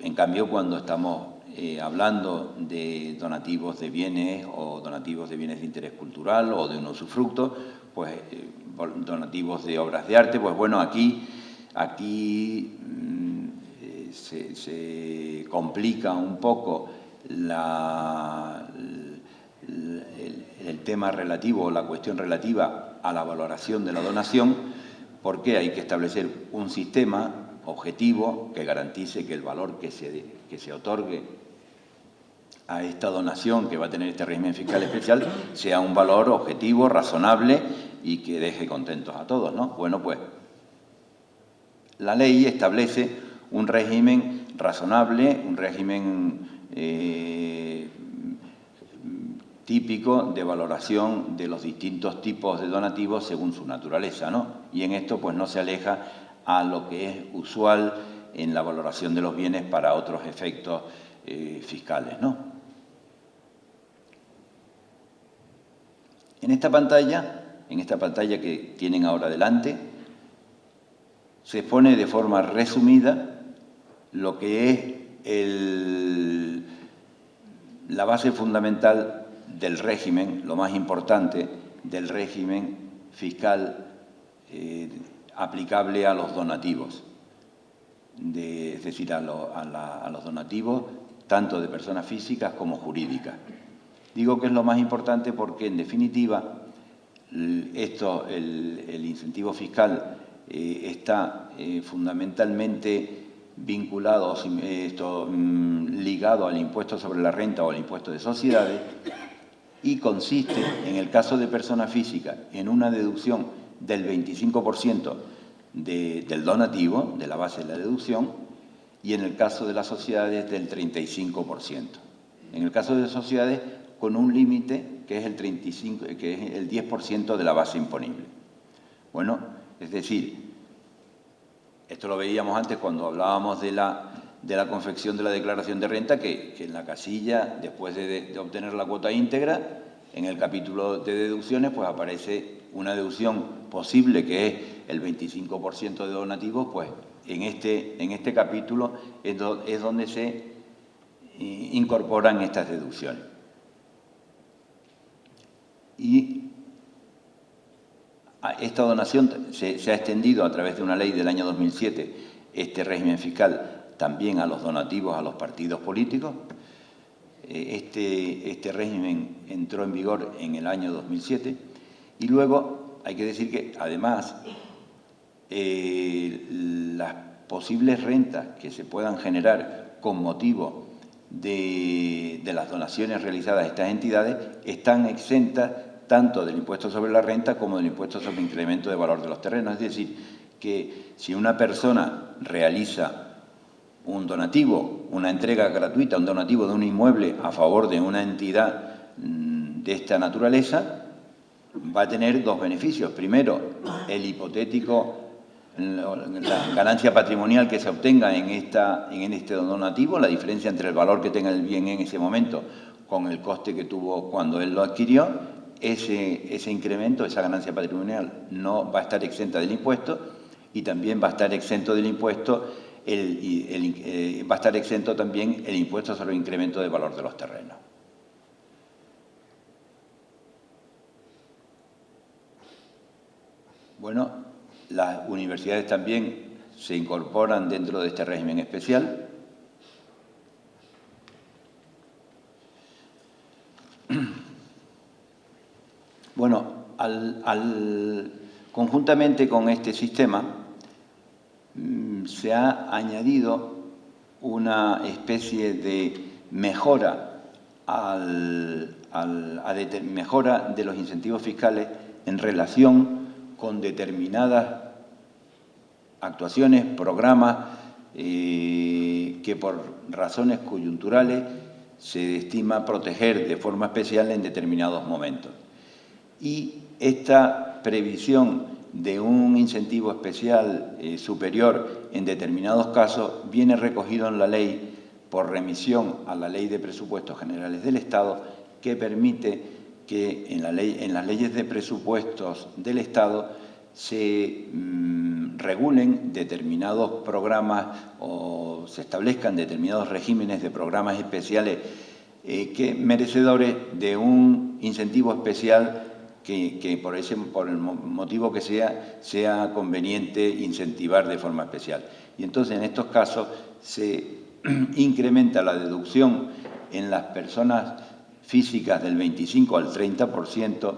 en cambio cuando estamos hablando de donativos de bienes o donativos de bienes de interés cultural o de un usufructo, pues donativos de obras de arte, pues bueno, aquí se complica un poco el tema relativo, la cuestión relativa a la valoración de la donación, porque hay que establecer un sistema objetivo que garantice que el valor que se otorgue a esta donación que va a tener este régimen fiscal especial sea un valor objetivo, razonable y que deje contentos a todos, ¿no? Bueno, pues la ley establece un régimen razonable, un régimen típico de valoración de los distintos tipos de donativos según su naturaleza, ¿no? Y en esto pues no se aleja a lo que es usual en la valoración de los bienes para otros efectos fiscales, ¿no? En esta pantalla que tienen ahora delante, se expone de forma resumida lo que es la base fundamental del régimen, lo más importante del régimen fiscal aplicable a los donativos, es decir, a los donativos tanto de personas físicas como jurídicas. Digo que es lo más importante porque, en definitiva, el incentivo fiscal está fundamentalmente vinculado, ligado al impuesto sobre la renta o al impuesto de sociedades, y consiste, en el caso de personas físicas, en una deducción del 25% del donativo, de la base de la deducción, y en el caso de las sociedades del 35%. En el caso de sociedades, con un límite que es el 10% de la base imponible. Bueno, es decir, esto lo veíamos antes cuando hablábamos de la confección de la declaración de renta, que en la casilla, después de obtener la cuota íntegra, en el capítulo de deducciones, pues aparece una deducción posible que es el 25% de donativos, pues en este capítulo es donde se incorporan estas deducciones. Y esta donación se ha extendido a través de una ley del año 2007, este régimen fiscal, también a los donativos a los partidos políticos. Este régimen entró en vigor en el año 2007 y luego hay que decir que, además, las posibles rentas que se puedan generar con motivo de las donaciones realizadas a estas entidades están exentas tanto del impuesto sobre la renta como del impuesto sobre el incremento de valor de los terrenos. Es decir, que si una persona realiza un donativo, una entrega gratuita, un donativo de un inmueble a favor de una entidad de esta naturaleza, va a tener dos beneficios. Primero, el hipotético, la ganancia patrimonial que se obtenga en este donativo, la diferencia entre el valor que tenga el bien en ese momento con el coste que tuvo cuando él lo adquirió. Ese incremento, esa ganancia patrimonial, no va a estar exenta del impuesto, y también va a estar exento del impuesto va a estar exento también el impuesto sobre el incremento de valor de los terrenos. Bueno, las universidades también se incorporan dentro de este régimen especial. Bueno, conjuntamente con este sistema se ha añadido una especie de mejora mejora de los incentivos fiscales en relación con determinadas actuaciones, programas que por razones coyunturales se estima proteger de forma especial en determinados momentos. Y esta previsión de un incentivo especial superior en determinados casos viene recogido en la ley por remisión a la Ley de Presupuestos Generales del Estado, que permite que en las leyes de presupuestos del Estado se regulen determinados programas o se establezcan determinados regímenes de programas especiales que merecedores de un incentivo especial que por el motivo que sea conveniente incentivar de forma especial. Y entonces, en estos casos, se incrementa la deducción en las personas físicas del 25 al 30%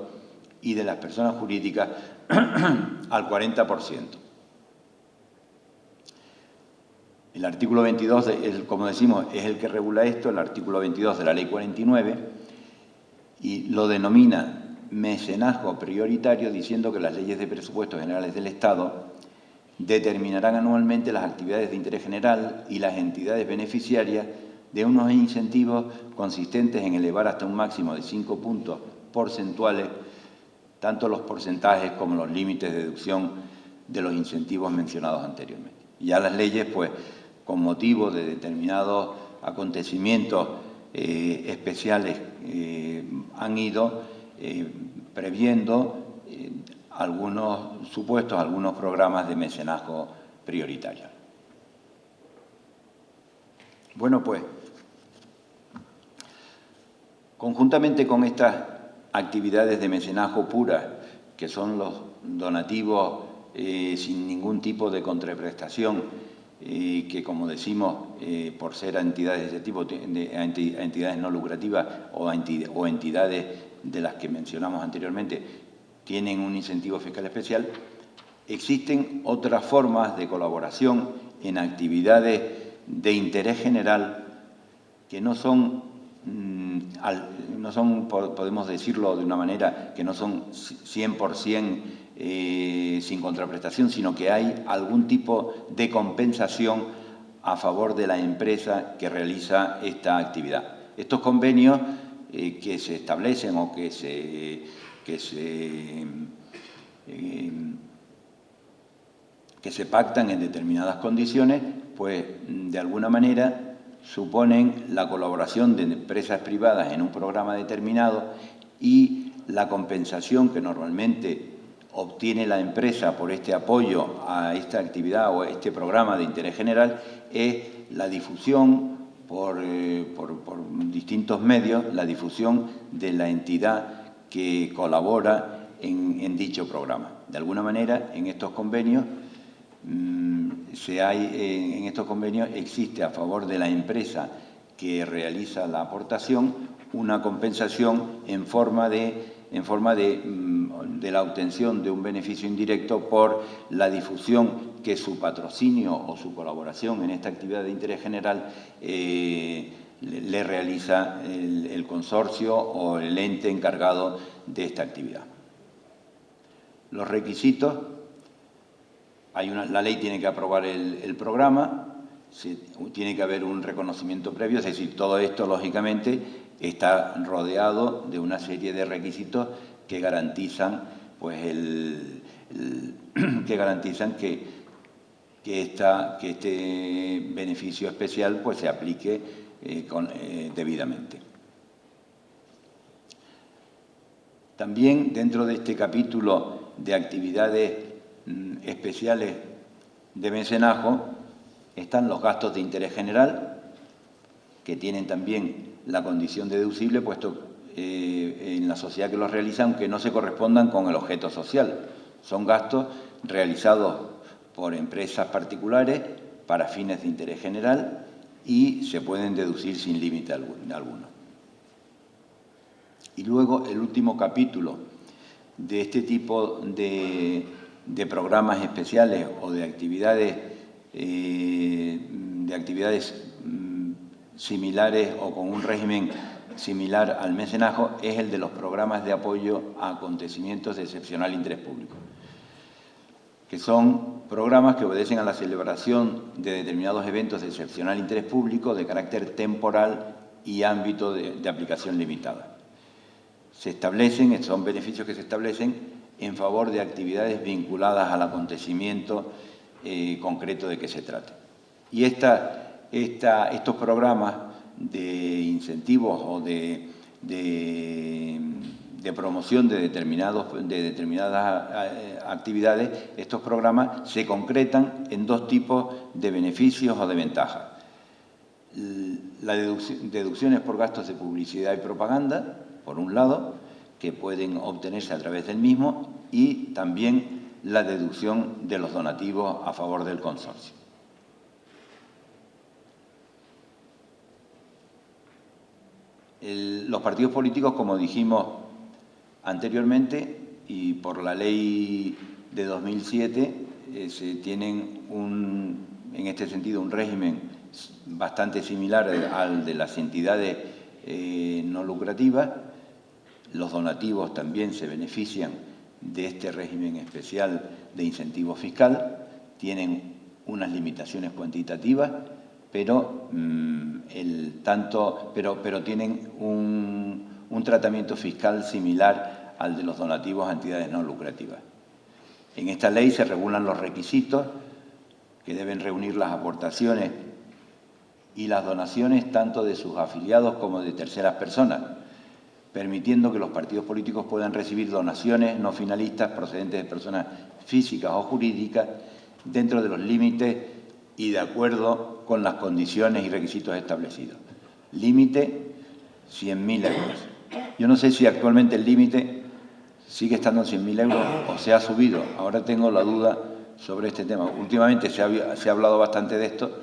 y de las personas jurídicas al 40%. El artículo 22, como decimos, es el que regula esto, el artículo 22 de la Ley 49, y lo denomina mecenazgo prioritario, diciendo que las leyes de presupuestos generales del Estado determinarán anualmente las actividades de interés general y las entidades beneficiarias de unos incentivos consistentes en elevar hasta un máximo de 5 puntos porcentuales tanto los porcentajes como los límites de deducción de los incentivos mencionados anteriormente. Y ya las leyes, pues, con motivo de determinados acontecimientos especiales, han ido previendo algunos supuestos, algunos programas de mecenazgo prioritario. Bueno, pues, conjuntamente con estas actividades de mecenazgo puras, que son los donativos sin ningún tipo de contraprestación, que, como decimos, por ser entidades de ese tipo, entidades no lucrativas o entidades de las que mencionamos anteriormente, tienen un incentivo fiscal especial, existen otras formas de colaboración en actividades de interés general que no son, podemos decirlo de una manera, que no son 100% sin contraprestación, sino que hay algún tipo de compensación a favor de la empresa que realiza esta actividad. Estos convenios que se establecen o que se pactan en determinadas condiciones, pues de alguna manera suponen la colaboración de empresas privadas en un programa determinado y la compensación que normalmente obtiene la empresa por este apoyo a esta actividad o a este programa de interés general es la difusión por distintos medios, la difusión de la entidad que colabora en dicho programa. De alguna manera, en estos convenios, existe a favor de la empresa que realiza la aportación una compensación en forma de la obtención de un beneficio indirecto por la difusión que su patrocinio o su colaboración en esta actividad de interés general le realiza el consorcio o el ente encargado de esta actividad. Los requisitos: la ley tiene que aprobar el programa, tiene que haber un reconocimiento previo, es decir, todo esto, lógicamente, está rodeado de una serie de requisitos que garantizan, pues, que este beneficio especial, pues, se aplique debidamente. También, dentro de este capítulo de actividades especiales de mecenazgo, están los gastos de interés general, que tienen también la condición de deducible, puesto en la sociedad que los realiza, aunque no se correspondan con el objeto social. Son gastos realizados por empresas particulares para fines de interés general y se pueden deducir sin límite alguno. Y luego, el último capítulo de este tipo de programas especiales o de actividades similares o con un régimen similar al mecenazgo es el de los programas de apoyo a acontecimientos de excepcional interés público, que son programas que obedecen a la celebración de determinados eventos de excepcional interés público de carácter temporal y ámbito de aplicación limitada. Se establecen, son beneficios que se establecen en favor de actividades vinculadas al acontecimiento concreto de que se trate. Y estos programas de incentivos o de promoción de determinadas actividades, estos programas se concretan en dos tipos de beneficios o de ventajas. Las deducciones por gastos de publicidad y propaganda, por un lado, que pueden obtenerse a través del mismo, y también la deducción de los donativos a favor del consorcio. Los partidos políticos, como dijimos anteriormente, y por la ley de 2007, se tienen en este sentido un régimen bastante similar al de las entidades no lucrativas. Los donativos también se benefician de este régimen especial de incentivo fiscal, tienen unas limitaciones cuantitativas, pero tienen un tratamiento fiscal similar al de los donativos a entidades no lucrativas. En esta ley se regulan los requisitos que deben reunir las aportaciones y las donaciones tanto de sus afiliados como de terceras personas, permitiendo que los partidos políticos puedan recibir donaciones no finalistas procedentes de personas físicas o jurídicas dentro de los límites y de acuerdo con las condiciones y requisitos establecidos. Límite, 100.000 euros. Yo no sé si actualmente el límite sigue estando en 100.000 euros o se ha subido. Ahora tengo la duda sobre este tema. Últimamente se ha hablado bastante de esto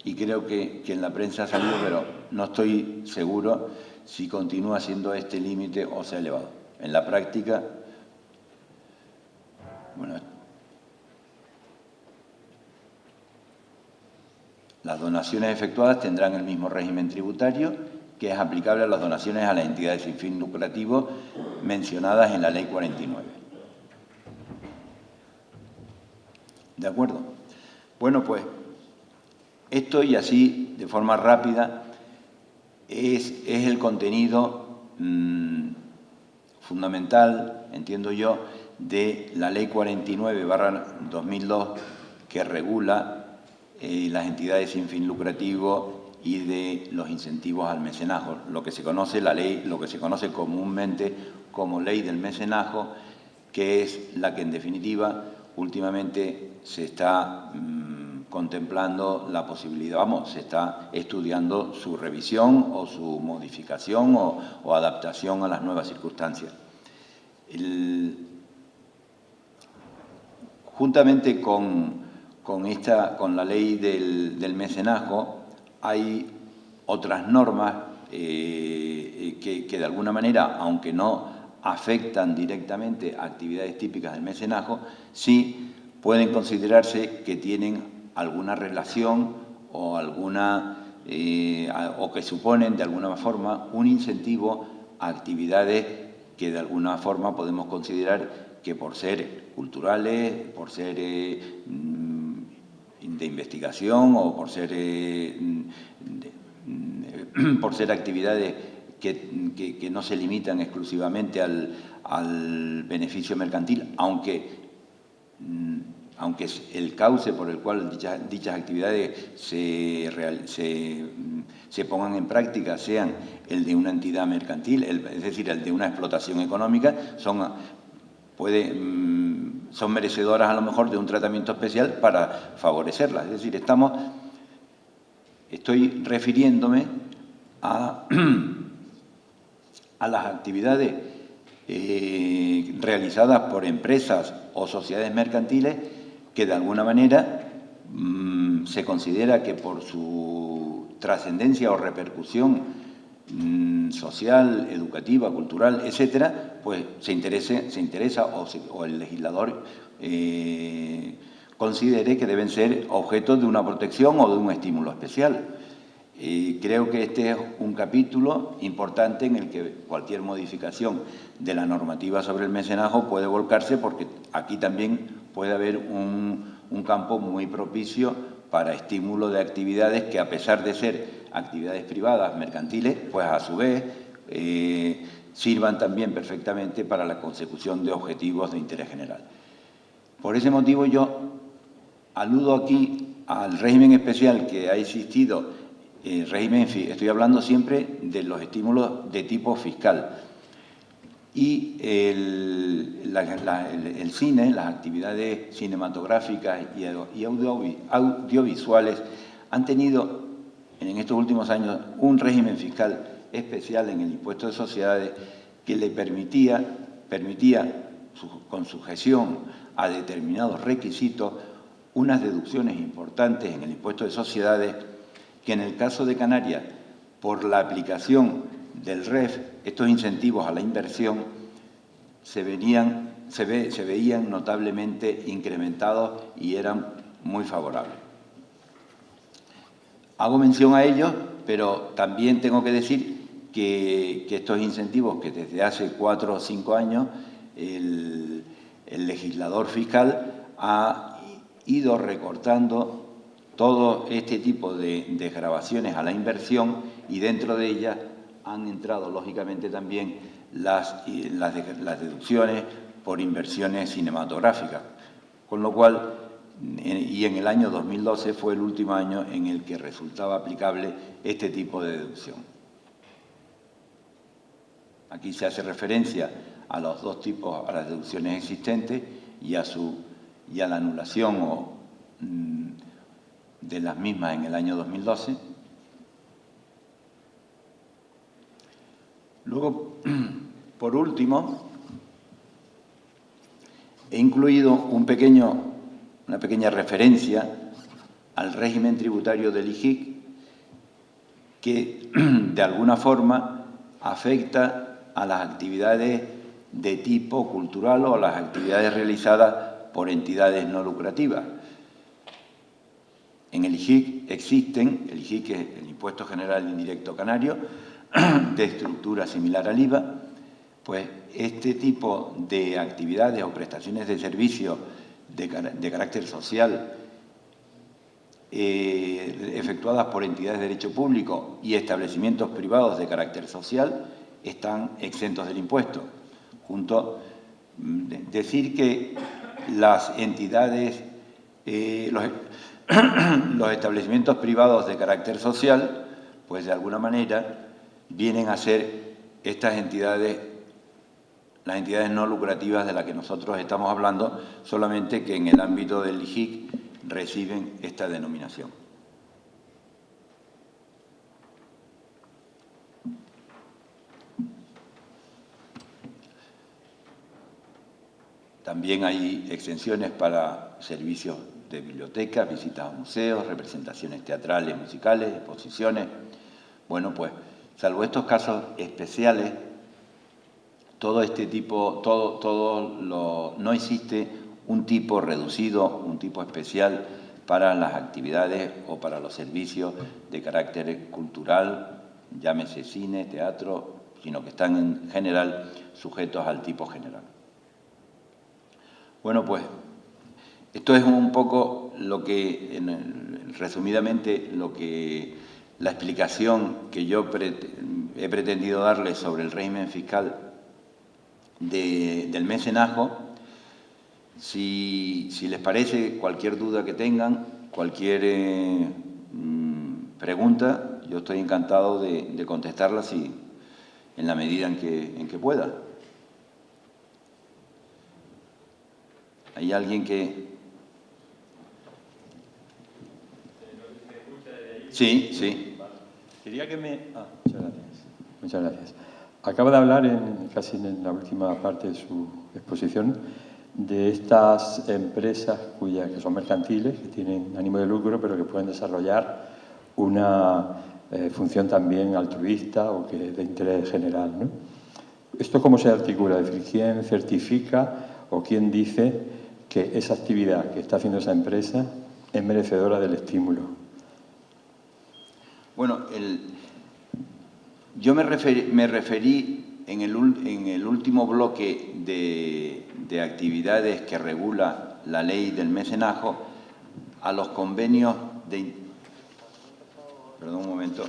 y creo que en la prensa ha salido, pero no estoy seguro si continúa siendo este límite o se ha elevado. En la práctica, bueno, las donaciones efectuadas tendrán el mismo régimen tributario que es aplicable a las donaciones a las entidades sin fin lucrativo mencionadas en la Ley 49. ¿De acuerdo? Bueno, pues esto, y así de forma rápida, es el contenido fundamental, entiendo yo, de la Ley 49/2002 que regula las entidades sin fin lucrativo y de los incentivos al mecenazgo, lo que se conoce comúnmente como Ley del Mecenazgo, que es la que en definitiva últimamente se está contemplando la posibilidad, se está estudiando su revisión o su modificación o adaptación a las nuevas circunstancias. Juntamente con la ley del mecenazgo hay otras normas que de alguna manera, aunque no afectan directamente a actividades típicas del mecenazgo, sí pueden considerarse que tienen alguna relación o o que suponen de alguna forma un incentivo a actividades que de alguna forma podemos considerar que por ser culturales, por ser de investigación o por ser actividades que no se limitan exclusivamente al beneficio mercantil, aunque el cauce por el cual dichas actividades se pongan en práctica sean el de una entidad mercantil, es decir, el de una explotación económica, son merecedoras a lo mejor de un tratamiento especial para favorecerlas. Es decir, estoy refiriéndome a las actividades realizadas por empresas o sociedades mercantiles que de alguna manera se considera que por su trascendencia o repercusión social, educativa, cultural, etcétera, pues se interesa o el legislador considere que deben ser objeto de una protección o de un estímulo especial. Creo que este es un capítulo importante en el que cualquier modificación de la normativa sobre el mecenazgo puede volcarse, porque aquí también puede haber un campo muy propicio para estímulo de actividades que, a pesar de ser actividades privadas, mercantiles, pues a su vez sirvan también perfectamente para la consecución de objetivos de interés general. Por ese motivo yo aludo aquí al régimen especial que ha existido. Estoy hablando siempre de los estímulos de tipo fiscal. Y el cine, las actividades cinematográficas y audiovisuales han tenido en estos últimos años un régimen fiscal especial en el impuesto de sociedades que le permitía con sujeción a determinados requisitos, unas deducciones importantes en el impuesto de sociedades que, en el caso de Canarias, por la aplicación del REF, estos incentivos a la inversión se veían notablemente incrementados y eran muy favorables. Hago mención a ellos, pero también tengo que decir que estos incentivos, que desde hace 4 o 5 años el legislador fiscal ha ido recortando todo este tipo de desgravaciones a la inversión, y dentro de ellas han entrado, lógicamente, también las deducciones por inversiones cinematográficas. Con lo cual, y en el año 2012 fue el último año en el que resultaba aplicable este tipo de deducción. Aquí se hace referencia a los dos tipos, a las deducciones existentes y a la anulación de las mismas en el año 2012. Luego, por último, he incluido una pequeña referencia al régimen tributario del IGIC, que de alguna forma afecta a las actividades de tipo cultural o a las actividades realizadas por entidades no lucrativas. En el IGIC existen, el IGIC es el Impuesto General Indirecto Canario, de estructura similar al IVA, pues este tipo de actividades o prestaciones de servicios de carácter social efectuadas por entidades de derecho público y establecimientos privados de carácter social están exentos del impuesto. Decir que las entidades, los establecimientos privados de carácter social, pues de alguna manera vienen a ser estas entidades, las entidades no lucrativas de las que nosotros estamos hablando, solamente que en el ámbito del IGIC reciben esta denominación. También hay exenciones para servicios de bibliotecas, visitas a museos, representaciones teatrales, musicales, exposiciones. Bueno, pues, salvo estos casos especiales, todo este tipo, no existe un tipo reducido, un tipo especial para las actividades o para los servicios de carácter cultural, llámese cine, teatro, sino que están en general sujetos al tipo general. Bueno, pues esto es un poco resumidamente, la explicación que yo he pretendido darles sobre el régimen fiscal del mecenazgo. Si les parece, cualquier duda que tengan, cualquier pregunta, yo estoy encantado de contestarlas en la medida en que pueda. ¿Hay alguien que...? Sí, sí. Quería que me... muchas gracias. Muchas gracias. Acaba de hablar, casi en la última parte de su exposición, de estas empresas que son mercantiles, que tienen ánimo de lucro, pero que pueden desarrollar una función también altruista o que de interés general, ¿no? ¿Esto cómo se articula? Es decir, ¿quién certifica o quién dice que esa actividad que está haciendo esa empresa es merecedora del estímulo? Bueno, yo me referí en el último bloque de actividades que regula la ley del mecenazgo a los convenios de... Perdón un momento.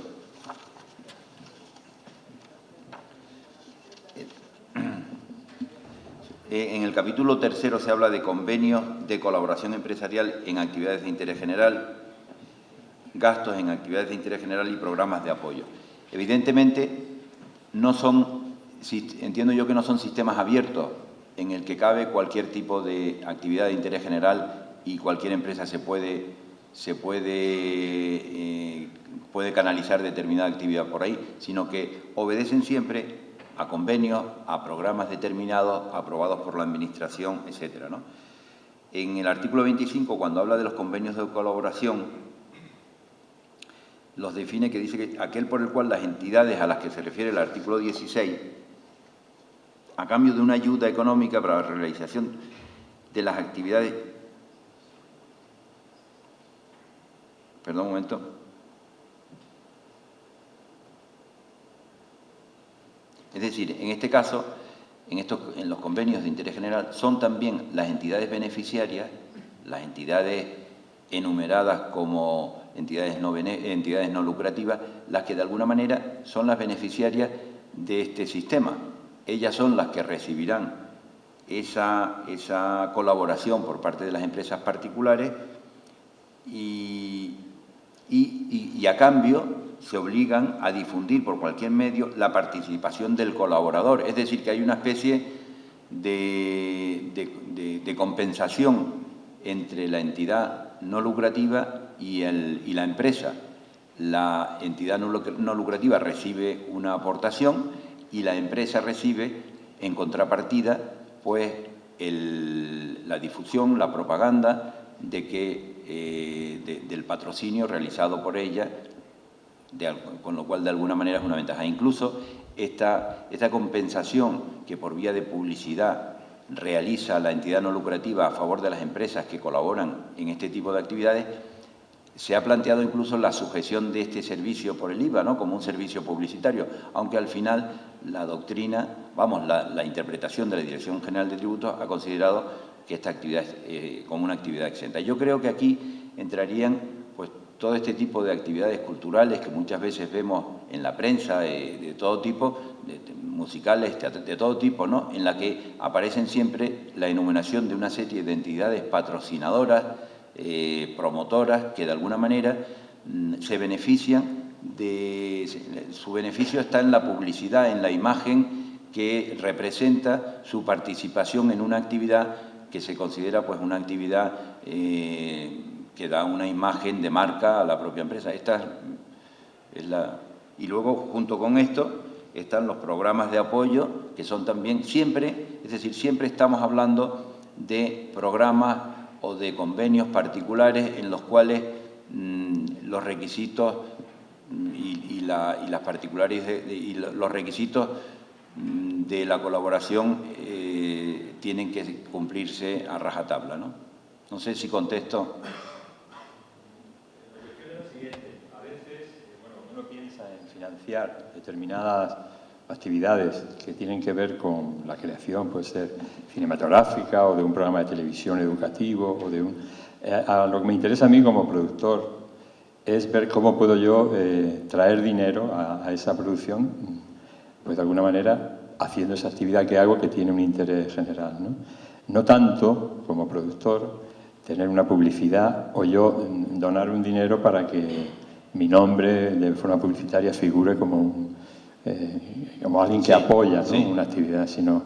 En el capítulo 3 se habla de convenios de colaboración empresarial en actividades de interés general, gastos en actividades de interés general y programas de apoyo. Evidentemente, no son, entiendo yo que no son sistemas abiertos en el que cabe cualquier tipo de actividad de interés general y cualquier empresa puede canalizar determinada actividad por ahí, sino que obedecen siempre a convenios, a programas determinados aprobados por la Administración, etcétera, ¿no? En el artículo 25, cuando habla de los convenios de colaboración, los define, que dice que aquel por el cual las entidades a las que se refiere el artículo 16, a cambio de una ayuda económica para la realización de las actividades... Perdón un momento. Es decir, en este caso, en los convenios de interés general, son también las entidades beneficiarias, las entidades enumeradas como entidades no lucrativas, las que de alguna manera son las beneficiarias de este sistema. Ellas son las que recibirán esa colaboración por parte de las empresas particulares y a cambio se obligan a difundir por cualquier medio la participación del colaborador. Es decir, que hay una especie de compensación entre la entidad no lucrativa y la empresa. La entidad no lucrativa recibe una aportación y la empresa recibe, en contrapartida, pues la difusión, la propaganda del patrocinio realizado por ella, con lo cual de alguna manera es una ventaja. Incluso esta compensación que por vía de publicidad realiza la entidad no lucrativa a favor de las empresas que colaboran en este tipo de actividades, se ha planteado incluso la sujeción de este servicio por el IVA, ¿no?, como un servicio publicitario, aunque al final la doctrina, la interpretación de la Dirección General de Tributos ha considerado que esta actividad es como una actividad exenta. Yo creo que aquí entrarían pues todo este tipo de actividades culturales que muchas veces vemos en la prensa de todo tipo, musicales, de todo tipo, ¿no?, en la que aparecen siempre la enumeración de una serie de entidades patrocinadoras, promotoras, que de alguna manera se benefician su beneficio está en la publicidad, en la imagen que representa su participación en una actividad que se considera pues una actividad que da una imagen de marca a la propia empresa. Y luego, junto con esto, están los programas de apoyo, que son también siempre estamos hablando de programas o de convenios particulares en los cuales los requisitos y las particulares y los requisitos de la colaboración tienen que cumplirse a rajatabla, ¿no? No sé si contesto. A veces, uno piensa en financiar determinadas actividades que tienen que ver con la creación, puede ser cinematográfica o de un programa de televisión educativo o de lo que me interesa a mí como productor es ver cómo puedo yo traer dinero a esa producción, pues de alguna manera haciendo esa actividad que hago que tiene un interés general, ¿no? No tanto como productor tener una publicidad o yo donar un dinero para que mi nombre de forma publicitaria figure como alguien que apoya, ¿no?, una actividad, sino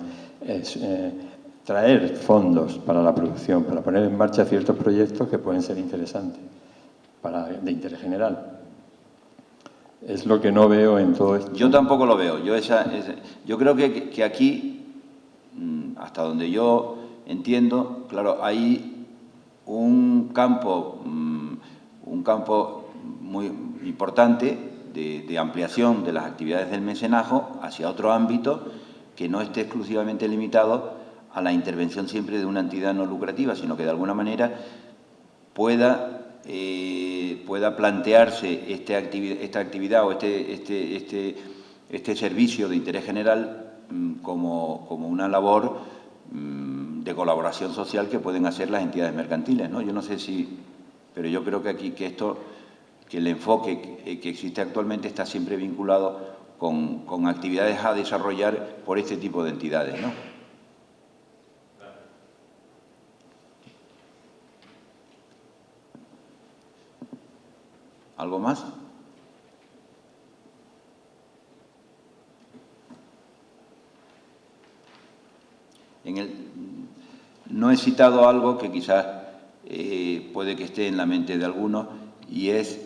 traer fondos para la producción, para poner en marcha ciertos proyectos que pueden ser interesantes de interés general. Es lo que no veo en todo esto. Yo tampoco lo veo. Yo creo que aquí, hasta donde yo entiendo, claro, hay un campo muy importante de ampliación de las actividades del mecenazgo hacia otro ámbito que no esté exclusivamente limitado a la intervención siempre de una entidad no lucrativa, sino que de alguna manera pueda pueda plantearse esta actividad o este servicio de interés general como una labor de colaboración social que pueden hacer las entidades mercantiles, ¿no? Yo no sé si, pero yo creo que aquí que el enfoque que existe actualmente está siempre vinculado con actividades a desarrollar por este tipo de entidades, ¿no? ¿Algo más? No he citado algo que quizás puede que esté en la mente de algunos, y es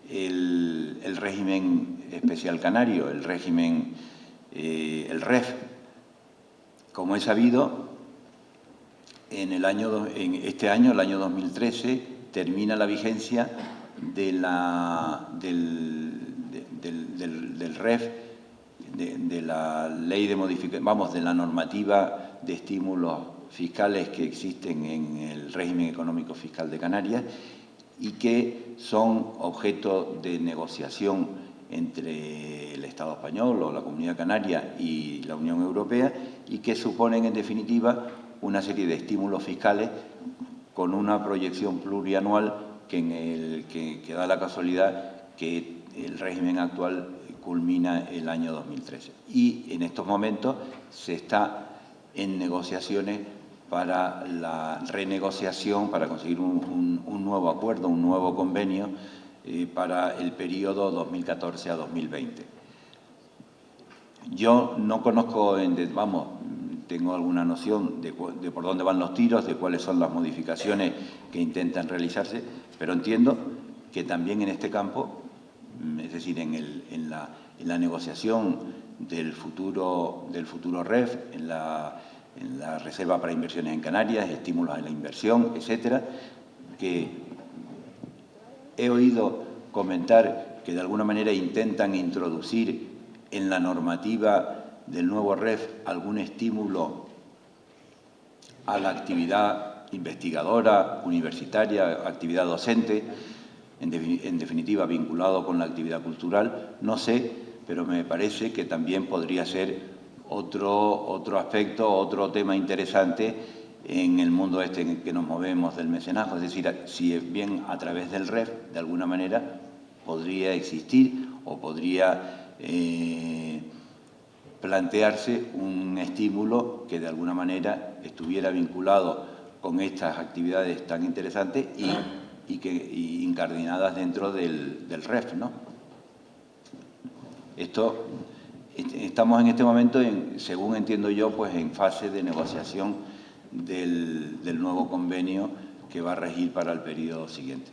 el régimen especial canario, el régimen, el REF. Como es sabido, en este año, el año 2013, termina la vigencia del REF, de la ley de modificación, de la normativa de estímulos fiscales que existen en el régimen económico fiscal de Canarias y que son objeto de negociación entre el Estado español o la Comunidad Canaria y la Unión Europea, y que suponen, en definitiva, una serie de estímulos fiscales con una proyección plurianual que da la casualidad que el régimen actual culmina el año 2013. Y en estos momentos se está en negociaciones para la renegociación, para conseguir un nuevo acuerdo, un nuevo convenio para el periodo 2014 a 2020. Yo no conozco, tengo alguna noción de por dónde van los tiros, de cuáles son las modificaciones que intentan realizarse, pero entiendo que también en este campo, es decir, en la negociación del futuro REF, en la Reserva para Inversiones en Canarias, estímulos a la inversión, etcétera, que he oído comentar que de alguna manera intentan introducir en la normativa del nuevo REF algún estímulo a la actividad investigadora, universitaria, actividad docente, en definitiva vinculado con la actividad cultural. No sé, pero me parece que también podría ser otro aspecto, otro tema interesante en el mundo en el que nos movemos del mecenazgo. Es decir, si bien a través del REF, de alguna manera, podría existir o podría plantearse un estímulo que de alguna manera estuviera vinculado con estas actividades tan interesantes y incardinadas dentro del REF, ¿no? Estamos en este momento, según entiendo yo, pues en fase de negociación del nuevo convenio que va a regir para el periodo siguiente,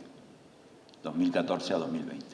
2014 a 2020.